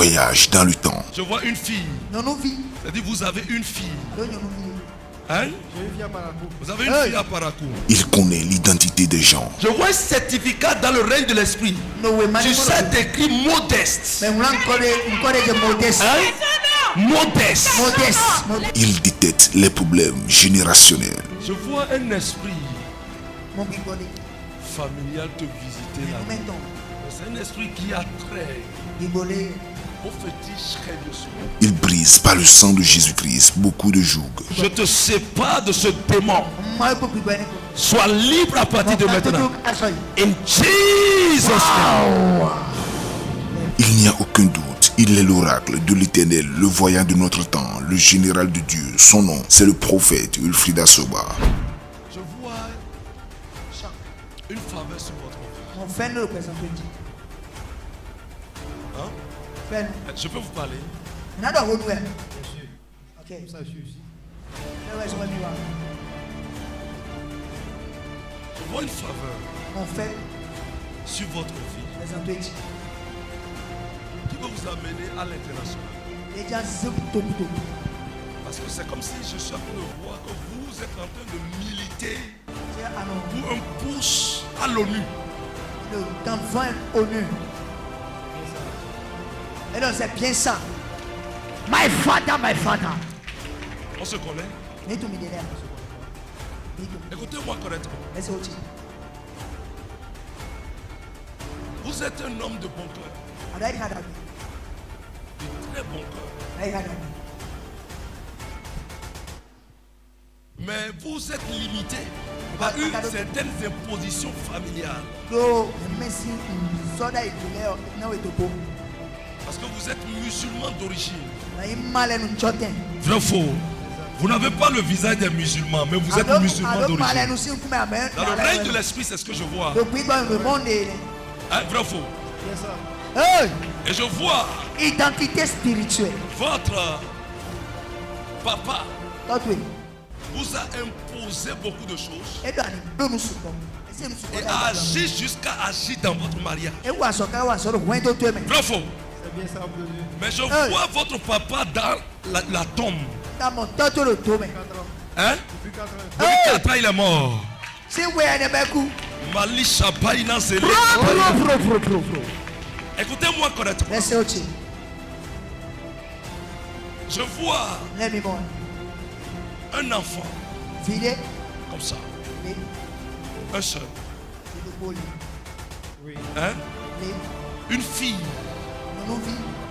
voyage dans le temps. Je vois une fille. C'est-à-dire vous avez une fille. Hein? Vous avez une fille à Parakou. Il connaît l'identité des gens. Je vois un certificat dans le règne de l'esprit. Tu sais écrit modeste. Hein? Modeste. Il détecte les problèmes générationnels. Je vois un esprit familial te visiter là. C'est un esprit qui a trait au fétiche religieusement. Il brise par le sang de Jésus-Christ beaucoup de jougs. Je te sépare de ce démon. Sois libre à partir de maintenant. In Jesus' name. Il n'y a aucun doute. Il est l'oracle de l'Éternel, le voyant de notre temps, le général de Dieu. Son nom, c'est le prophète Wilfried Asoba. Je vois une faveur sur votre vie. Hein? Je peux vous parler? Je vois une faveur sur votre vie qui va vous amener à l'international. Parce que c'est comme si je suis en train de voir que vous êtes en train de militer pour un push à l'ONU. Et donc c'est bien ça. My father. On se connaît? Écoutez-moi correctement. Vous êtes un homme de bon cœur. De très bon cœur. Mais vous êtes limité par une certaine imposition familiale. Parce que vous êtes musulman d'origine. Vrai faux. Vous n'avez pas le visage des musulmans, mais vous êtes musulman d'origine. Dans le règne de l'esprit, c'est ce que je vois. Hein, vrai faux. Et je vois identité spirituelle. Votre papa vous a imposé beaucoup de choses et a agi jusqu'à agir dans votre mariage. Vrai faux. Mais je vois votre papa dans la tombe. Hein? Depuis 4 ans, il est mort. Écoutez-moi correctement. Je vois un enfant comme ça. Un seul. Hein? Une fille.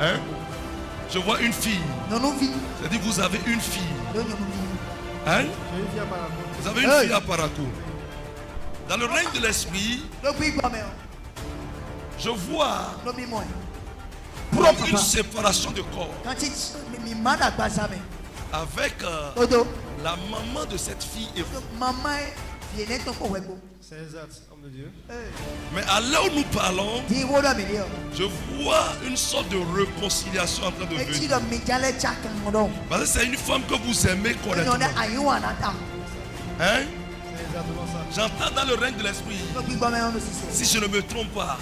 Hein? Je vois une fille. C'est-à-dire vous avez une fille. Hein? Vous avez une fille à Parakou. Dans le règne de l'esprit, je vois une séparation de corps avec la maman de cette fille et vous. C'est exact, homme de Dieu. Mais à l'heure où nous parlons, je vois une sorte de réconciliation en train de venir. Parce que c'est une femme que vous aimez correctement. Hein? J'entends dans le règne de l'esprit. Si je ne me trompe pas.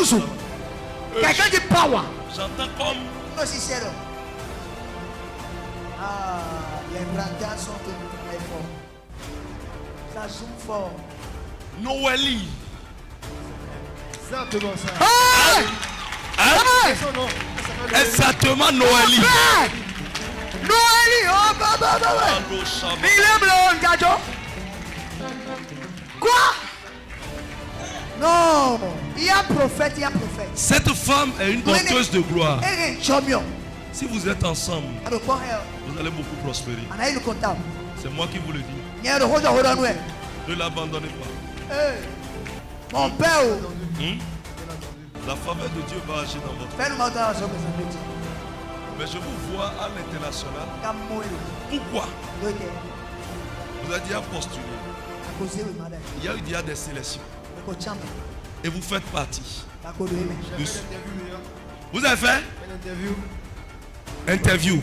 Zoom. Quelqu'un dit power. J'entends comme. Les brancards sont très forts. Ça zoome fort. Noélie. Exactement ça. Exactement Noélie. Noélie. Il est blanc, gajo. Quoi? Non. Il y a prophète. Cette femme est une porteuse de gloire. Si vous êtes ensemble, vous allez beaucoup prospérer. C'est moi qui vous le dis. Ne l'abandonnez pas. Mon père. La faveur de Dieu va agir dans votre vie. Mais je vous vois à l'international. Pourquoi? Vous avez déjà postulé. Il y a eu déjà des sélections. Et vous faites partie. Vous avez fait interview.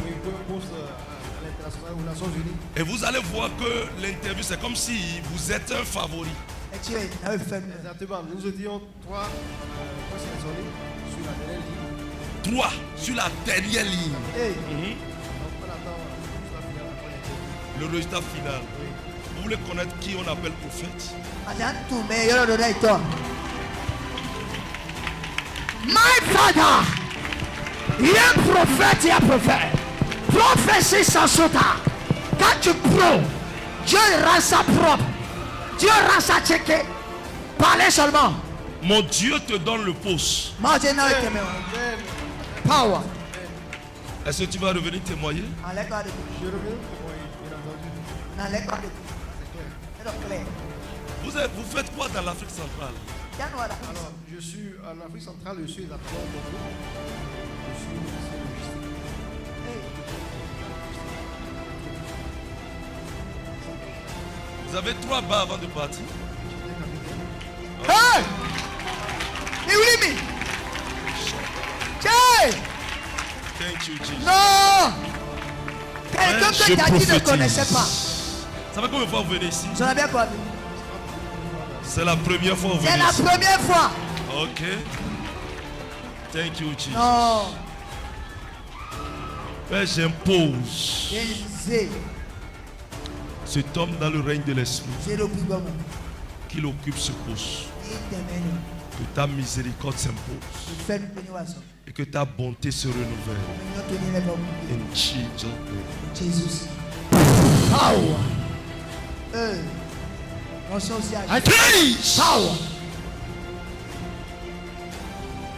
Et vous allez voir que l'interview, c'est comme si vous êtes un favori. Exactement. Nous étions trois sélectionnés sur la dernière ligne. 3 sur la dernière ligne. Donc on attend juste la finale après les deux. Le résultat final. Vous voulez connaître qui on appelle prophète? My father, il y a un prophète, il y a un prophète. Prophétie sans sota. Quand tu prends, Dieu rend ça propre. Dieu rend ça checké. Parlez seulement. Mon Dieu te donne le poste. Power. Est-ce que tu vas revenir témoigner? Je reviens témoigner, bien entendu. Vous faites quoi dans l'Afrique centrale? Alors, je suis en Afrique centrale, je suis exactement au Congo. Je suis ministre logistique. Vous avez 3 bas avant de partir. Hey! You leave me? Hey! Thank you, Jesus. Non! Quelqu'un Je que Daddy ne prophétise. connaissait pas. Ça fait combien de fois vous venez ici? J'en avais quoi? C'est la première fois que vous C'est venez la ici. première fois. Ok. Thank you, Jesus. Non. Père, j'impose C'est cet homme dans le règne de l'esprit le plus grand. qu'il occupe ce poste. Il t'aime. Que ta miséricorde s'impose Il fait une bénédiction. et que ta bonté se renouvelle. Nous tenir les bons. In Jesus' name. Jésus. Power. On s'en aussi à Please, Power.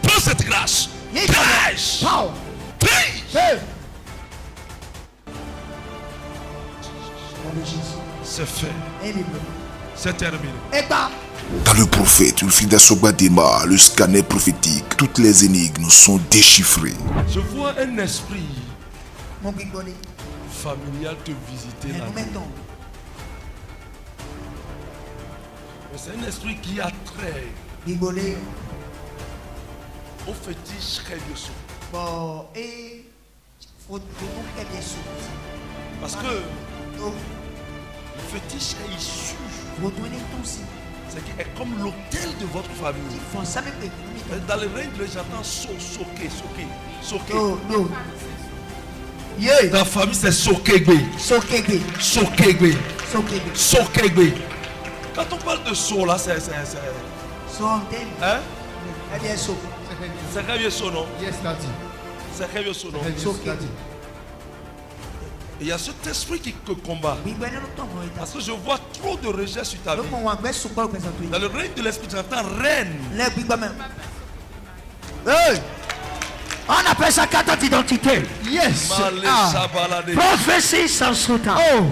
prends cette grâce. Please, Power. please. Hey. C'est fait. Et Bible. C'est terminé. Et bah. Dans le prophète Ulfrida Sogbadema, le scanner prophétique, toutes les énigmes sont déchiffrées. Je vois un esprit Mon bigolé. familial te visiter Mais là. nous mettons. C'est un esprit qui a trait Bigolé. au fétiche religieuse. Bon. Et. Faut nous très bien sûr. Parce que Donc, le fétiche est issu. vous donnez tout aussi. C'est qu'il est comme l'autel de votre famille. Ils font ça même économique. Dans le règne, j'entends soquer. Non, non. Yeah. Ta famille, c'est Sokegbe. Sokegbe. Sokegbe. Sokegbe. Sokegbe. Quand on parle de so, là, c'est. Son thème. Hein? Eh bien, so. C'est très bien so, non? Yes, Daddy. C'est très bien so, non? Yes, Daddy. Et il y a cet esprit qui te combat. Oui, ben, nous tombe. Parce que je vois trop de rejet sur ta vie. Donc, on va mettre sous quoi représenter. Dans le règne de l'esprit, j'entends reine. Les big même. Hey! On appelle ça carte d'identité. Yes. Malécha balade. Prophétie sans sota. Oh!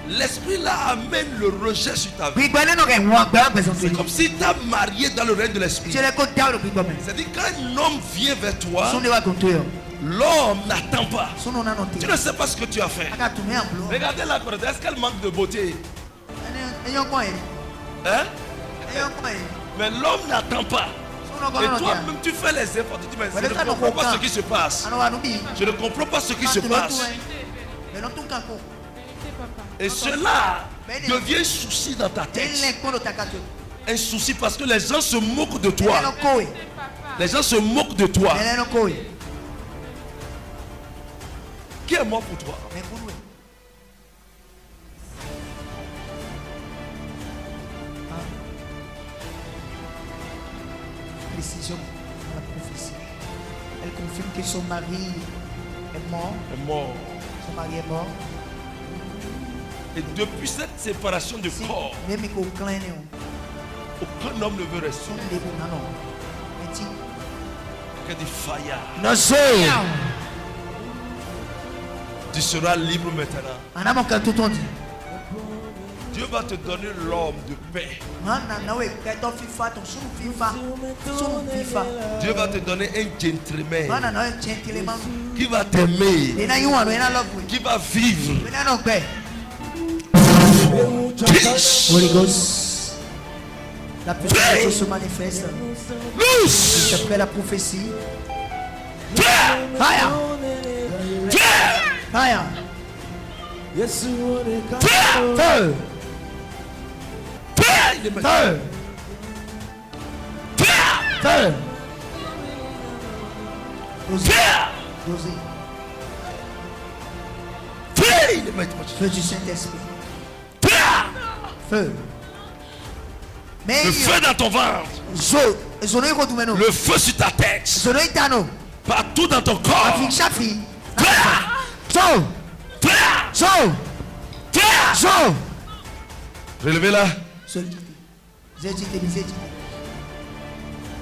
L'esprit là amène le rejet sur ta vie. Big Ben, nous avons représenter. C'est comme si tu as marié dans le règne de l'esprit. C'est le côté de big même. C'est-à-dire quand un homme vient vers toi, Son débat contre eux. l'homme n'attend pas. Son nom a noté. Tu ne sais pas ce que tu as fait. Regarde, tout met en blanc. Regardez la personne, est-ce qu'elle manque de beauté? Ayons quoi? Hein? Ayons quoi? Mais l'homme n'attend pas. Son nom Et a noté. toi-même tu fais les efforts, tu dis mais Mais je le ne temps de comprends pas comprendre. ce qui se passe. Alors, on va nous dire. Je ne comprends pas ce qui se passe. Mais non, tout le temps. Et cela devient un souci dans ta Et tête. l'inconnu de ta carte. Un souci parce que les gens se moquent de Elle est toi. encore. Les gens se moquent de toi. Elle est encore. Qui est mort pour toi? Mais pour nous. Précision dans la prophétie. Elle confirme que son mari est mort. Elle est mort. Son mari est mort. Et depuis cette séparation de corps, Même si on clan, aucun homme ne veut rester. son début, non. Mais tu. Que des faillards. Non, c'est. Tu seras libre maintenant. On a mon cœur tout dit. Dieu va te donner l'homme de paix. Dieu va te donner un gentleman qui va t'aimer, qui va vivre. Peace. Holy Ghost. La puissance se manifeste. Loose. J'appelle la prophétie. Fire. Fire. Fire. Fire. Fire. Feu. Fire in il est maintenant. Feu. Feu. José. Feu. José. Feu. Il est maintenant. Feu du Saint-Esprit. Feu. Feu. Mais Le feu dans ton ventre. le Le feu sur ta tête. Zonoitano. Partout dans ton corps. Afin chafi. Feu. So. Feu. So. Feu. So. Relevez-la. Zedite bizeti.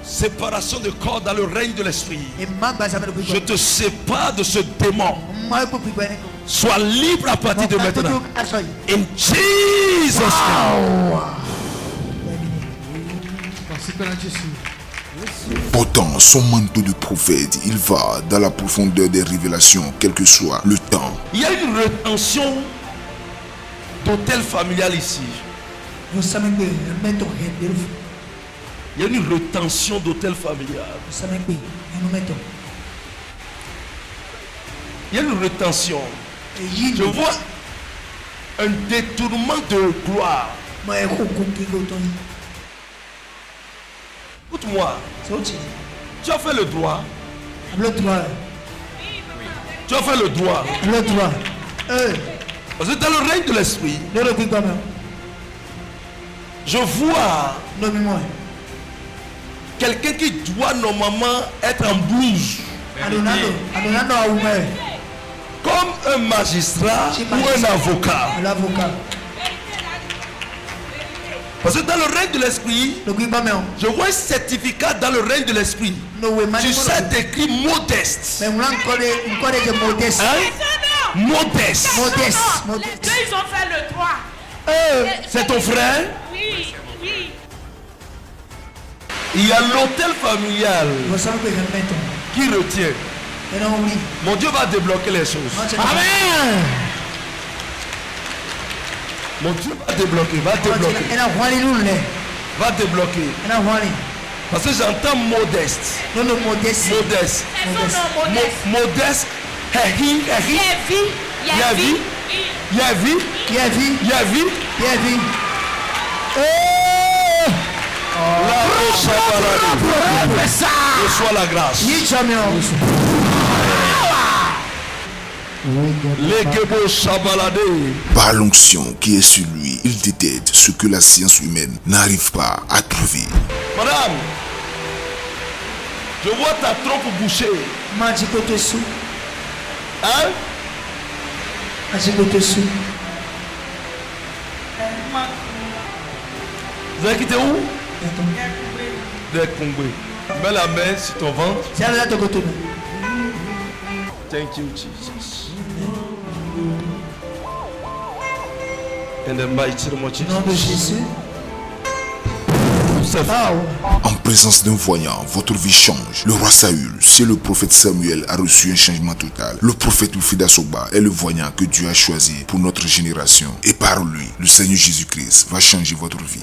Séparation de corps dans le règne de l'esprit. Et mamba ça me le Je te sépare de ce démon. Moi pour prendre. Sois libre à partir de maintenant. In Jesus' name. Portant son manteau de prophète, il va dans la profondeur des révélations, quel que soit le temps. Il y a une rétention d'hôtel familial ici. Vous savez que mettons rien de Il y a une rétention d'hôtel familial. vous savez que nous mettons. Il y a une rétention. Je vois un détournement de gloire. Moi je crois que Écoute-moi, c'est autre. tu as fait le droit. Le droit. Tu as fait le droit. Le droit. Parce que dans le règne de l'esprit, Le repris quand même. je vois Non mais moi. quelqu'un qui doit normalement être en blouse. Adonando a ouvert. Comme un magistrat ou un avocat. L'avocat. Parce que dans le règne de l'esprit, Le gui même. je vois un certificat dans le règne de l'esprit. No way man. Tu sais écrit modeste. Mais on a encore des modestes. Hein? Modeste. Modeste. Les Modeste. deux, ils ont fait le droit. C'est ton frère. Oui, oui. Il y a l'hôtel familial Vous savez que je mettons. qui retient. Et non oui. Mon Dieu va débloquer les choses. Amen. Mon Dieu va débloquer, va débloquer, Et là wali lule. va débloquer. Et là wali. Parce que j'entends modeste. Non le modeste. Modeste. Elles sont non modestes. Modeste. Hehi, hehi. Yavi. Yavi. Yavi. Yavi. Yavi. La Rochabalade. Reçois la grâce. Yi champion. Les Gebo Chabalade. Par l'onction qui est sur lui, il détecte ce que la science humaine n'arrive pas à trouver. Madame, je vois ta trompe bouchée. Maji kote sou. Hein? Maji kote sou. Vous avez quitté où? De Kongwe. Mets la main sur ton ventre. C'est là de kote. Thank you, Jesus. In the mighty name of Nom de Jesus. Jésus. C'est En présence d'un voyant, votre vie change. Le roi Saül, c'est le prophète Samuel, a reçu un changement total. Le prophète Wilfried Asoba est le voyant que Dieu a choisi pour notre génération. Et par lui, le Seigneur Jésus-Christ va changer votre vie.